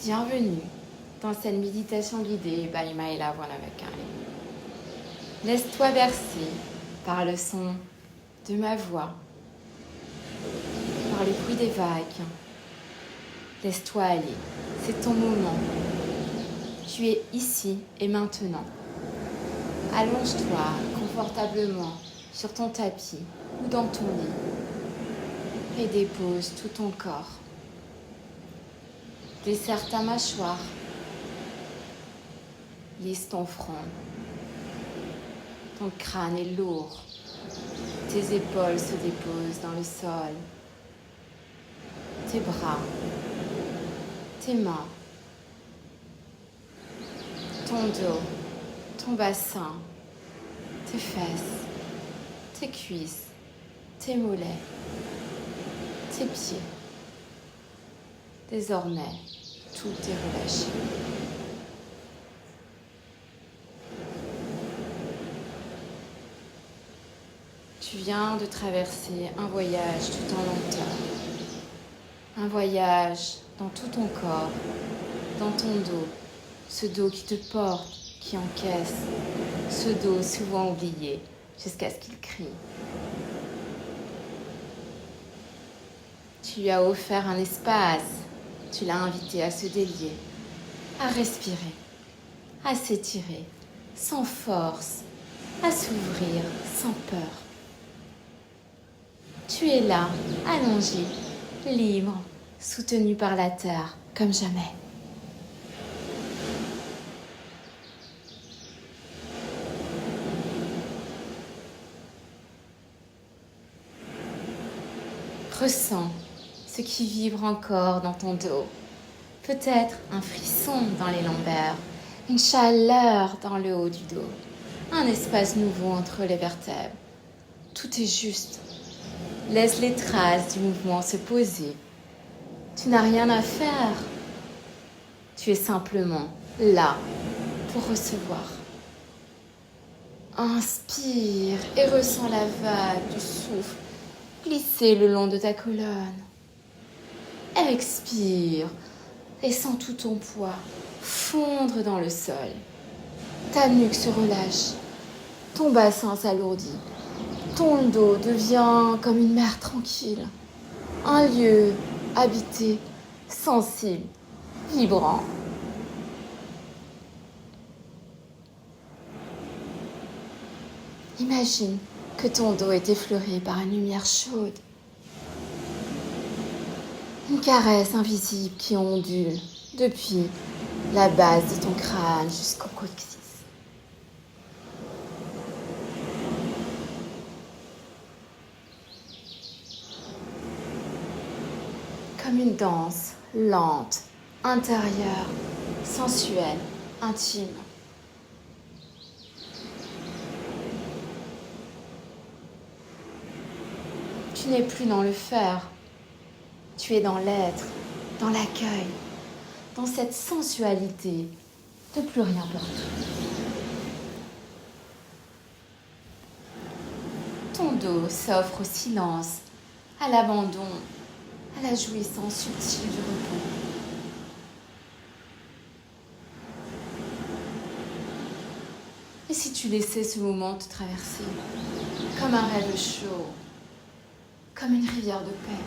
Bienvenue dans cette méditation guidée by Maëla Wanamakai. Laisse-toi bercer par le son de ma voix, par le bruit des vagues. Laisse-toi aller, c'est ton moment. Tu es ici et maintenant. Allonge-toi confortablement sur ton tapis ou dans ton lit et dépose tout ton corps. Desserre ta mâchoire, lisse ton front. Ton crâne est lourd, tes épaules se déposent dans le sol. Tes bras, tes mains, ton dos, ton bassin, tes fesses, tes cuisses, tes mollets, tes pieds. Désormais, tout est relâché. Tu viens de traverser un voyage tout en lenteur. Un voyage dans tout ton corps, dans ton dos. Ce dos qui te porte, qui encaisse. Ce dos souvent oublié jusqu'à ce qu'il crie. Tu lui as offert un espace. Tu l'as invité à se délier, à respirer, à s'étirer, sans force, à s'ouvrir, sans peur. Tu es là, allongé, libre, soutenu par la terre, comme jamais. Ressens ce qui vibre encore dans ton dos. Peut-être un frisson dans les lombaires, une chaleur dans le haut du dos, un espace nouveau entre les vertèbres. Tout est juste. Laisse les traces du mouvement se poser. Tu n'as rien à faire. Tu es simplement là pour recevoir. Inspire et ressens la vague du souffle glisser le long de ta colonne. Expire et sens tout ton poids fondre dans le sol. Ta nuque se relâche, ton bassin s'alourdit, ton dos devient comme une mer tranquille, un lieu habité, sensible, vibrant. Imagine que ton dos est effleuré par une lumière chaude. Une caresse invisible qui ondule depuis la base de ton crâne jusqu'au coccyx. Comme une danse lente, intérieure, sensuelle, intime. Tu n'es plus dans le faire. Tu es dans l'être, dans l'accueil, dans cette sensualité de plus rien porter. Ton dos s'offre au silence, à l'abandon, à la jouissance subtile du repos. Et si tu laissais ce moment te traverser comme un rêve chaud, comme une rivière de paix?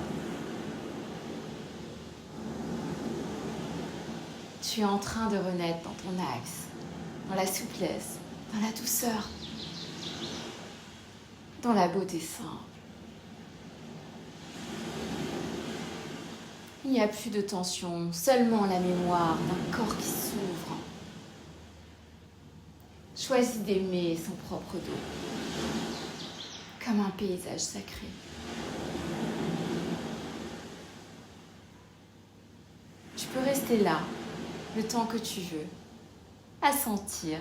Tu es en train de renaître dans ton axe, dans la souplesse, dans la douceur, dans la beauté simple. Il n'y a plus de tension, seulement la mémoire d'un corps qui s'ouvre. Choisis d'aimer son propre dos, comme un paysage sacré. Tu peux rester là, le temps que tu veux, à sentir,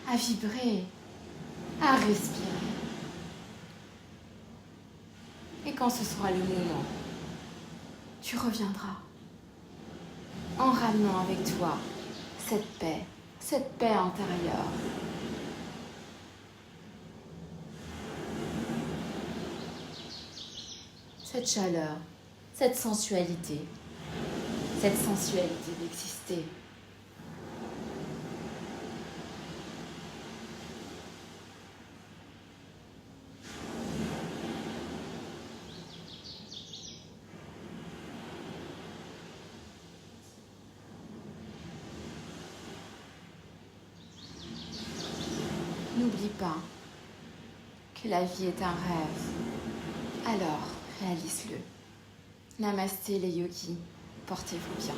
à vibrer, à respirer. Et quand ce sera le moment, tu reviendras en ramenant avec toi cette paix intérieure. Cette chaleur, cette sensualité d'exister. N'oublie pas que la vie est un rêve. Alors, réalise-le. Namasté les yogis, portez-vous bien.